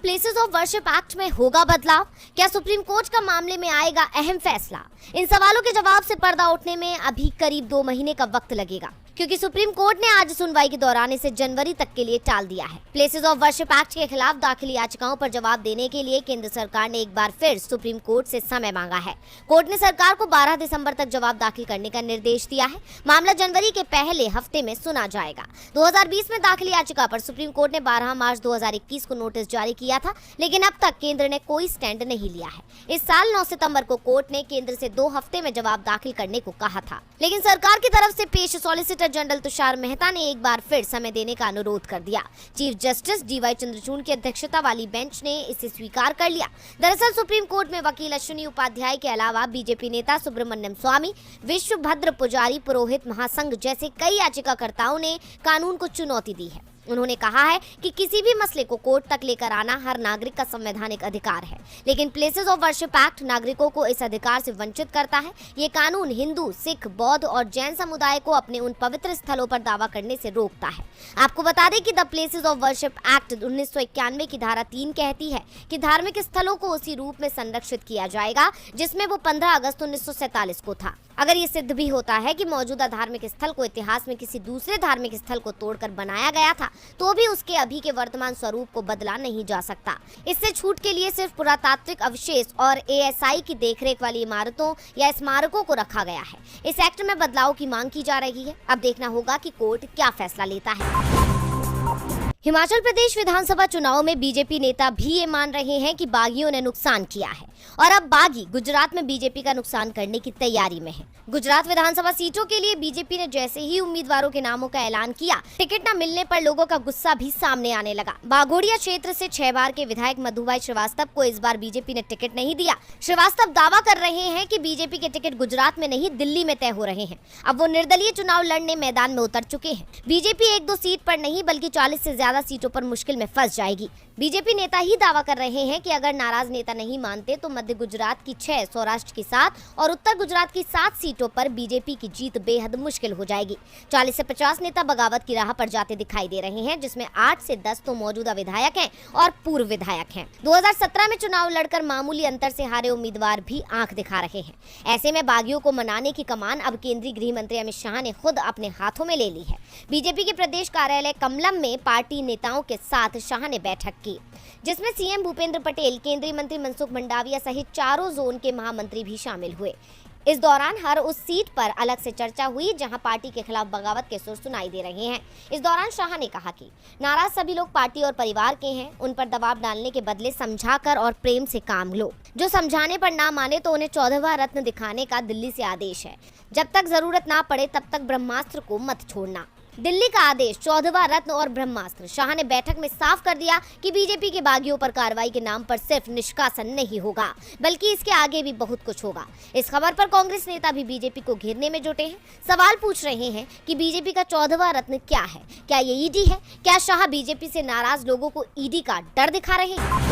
Places of worship act में होगा बदलाव? क्या सुप्रीम कोर्ट का मामले में आएगा अहम फैसला? इन सवालों के जवाब से पर्दा उठने में अभी करीब 2 महीने का वक्त लगेगा, क्योंकि सुप्रीम कोर्ट ने आज सुनवाई के दौरान इसे जनवरी तक के लिए टाल दिया है। प्लेसेस ऑफ वर्शिप एक्ट के खिलाफ दाखिल याचिकाओं पर जवाब देने के लिए केंद्र सरकार ने एक बार फिर सुप्रीम कोर्ट से समय मांगा है। कोर्ट ने सरकार को 12 दिसंबर तक जवाब दाखिल करने का निर्देश दिया है। मामला जनवरी के पहले हफ्ते में सुना जाएगा। 2020 में दाखिल याचिका पर सुप्रीम कोर्ट ने 12 मार्च 2021 को नोटिस जारी किया था, लेकिन अब तक केंद्र ने कोई स्टैंड नहीं लिया है। इस साल 9 सितंबर को कोर्ट ने केंद्र से 2 हफ्ते में जवाब दाखिल करने को कहा था, लेकिन सरकार की तरफ से पेश सॉलिसिटर जनरल तुषार मेहता ने एक बार फिर समय देने का अनुरोध कर दिया। चीफ जस्टिस डीवाई चंद्रचूड़ की अध्यक्षता वाली बेंच ने इसे स्वीकार कर लिया। दरअसल सुप्रीम कोर्ट में वकील अश्विनी उपाध्याय के अलावा बीजेपी नेता सुब्रमण्यम स्वामी, विश्वभद्र पुजारी पुरोहित महासंघ जैसे कई याचिकाकर्ताओं ने कानून को चुनौती दी है। उन्होंने कहा है कि किसी भी मसले को कोर्ट तक लेकर आना हर नागरिक का संवैधानिक अधिकार है, लेकिन प्लेसेस ऑफ वर्शिप एक्ट नागरिकों को इस अधिकार से वंचित करता है। ये कानून हिंदू, सिख, बौद्ध और जैन समुदाय को अपने उन पवित्र स्थलों पर दावा करने से रोकता है। आपको बता दें कि the places of worship act 1991 की धारा 3 कहती है कि धार्मिक स्थलों को उसी रूप में संरक्षित किया जाएगा जिसमें वो 15 अगस्त 1947 को था। अगर ये सिद्ध भी होता है कि मौजूदा धार्मिक स्थल को इतिहास में किसी दूसरे धार्मिक स्थल को तोड़कर बनाया गया था, तो भी उसके अभी के वर्तमान स्वरूप को बदला नहीं जा सकता। इससे छूट के लिए सिर्फ पुरातात्विक अवशेष और एएसआई की देखरेख वाली इमारतों या स्मारकों को रखा गया है। इस एक्ट में बदलाव की मांग की जा रही है। अब देखना होगा कि कोर्ट क्या फैसला लेता है। हिमाचल प्रदेश विधानसभा चुनाव में बीजेपी नेता भी ये मान रहे हैं कि बागियों ने नुकसान किया है और अब बागी गुजरात में बीजेपी का नुकसान करने की तैयारी में है। गुजरात विधानसभा सीटों के लिए बीजेपी ने जैसे ही उम्मीदवारों के नामों का ऐलान किया, टिकट न मिलने पर लोगों का गुस्सा भी सामने आने लगा। बागोड़िया क्षेत्र से 6 बार के विधायक मधुभाई श्रीवास्तव को इस बार बीजेपी ने टिकट नहीं दिया। श्रीवास्तव दावा कर रहे हैं कि बीजेपी के टिकट गुजरात में नहीं, दिल्ली में तय हो रहे हैं। अब वो निर्दलीय चुनाव लड़ने मैदान में उतर चुके हैं। बीजेपी 1-2 सीट पर नहीं बल्कि 40 से ज्यादा सीटों पर मुश्किल में फंस जाएगी। बीजेपी नेता ही दावा कर रहे हैं कि अगर नाराज नेता नहीं मानते तो मध्य गुजरात की 6, सौराष्ट्र की 7 और उत्तर गुजरात की 7 सीटों पर बीजेपी की जीत बेहद मुश्किल हो जाएगी। 40 से 50 नेता बगावत की राह पर जाते दिखाई दे रहे हैं, जिसमें 8 से 10 तो मौजूदा विधायक हैं और पूर्व विधायक हैं। 2017 में चुनाव लड़कर मामूली अंतर से हारे उम्मीदवार भी आंख दिखा रहे हैं। ऐसे में बागियों को मनाने की कमान अब केंद्रीय गृह मंत्री अमित शाह ने खुद अपने हाथों में ले ली है। बीजेपी के प्रदेश कार्यालय कमलम में पार्टी नेताओं के साथ शाह ने बैठक की, जिसमें सीएम भूपेंद्र पटेल, केंद्रीय मंत्री मनसुख मंडाविया सहित चारों जोन के महामंत्री भी शामिल हुए। इस दौरान हर उस सीट पर अलग से चर्चा हुई जहां पार्टी के खिलाफ बगावत के सुर सुनाई दे रहे हैं। इस दौरान शाह ने कहा कि नाराज सभी लोग पार्टी और परिवार के हैं, उन पर दबाव डालने के बदले समझाकर और प्रेम से काम लो। जो समझाने पर ना माने तो उन्हें 14वां रत्न दिखाने का दिल्ली से आदेश है। जब तक जरूरत ना पड़े तब तक ब्रह्मास्त्र को मत छोड़ना। दिल्ली का आदेश, 14वां रत्न और ब्रह्मास्त्र। शाह ने बैठक में साफ कर दिया कि बीजेपी के बागियों पर कार्रवाई के नाम पर सिर्फ निष्कासन नहीं होगा, बल्कि इसके आगे भी बहुत कुछ होगा। इस खबर पर कांग्रेस नेता भी बीजेपी को घेरने में जुटे हैं। सवाल पूछ रहे हैं कि बीजेपी का 14वां रत्न क्या है? क्या ये ईडी है? क्या शाह बीजेपी से नाराज लोगों को ईडी का डर दिखा रहे हैं?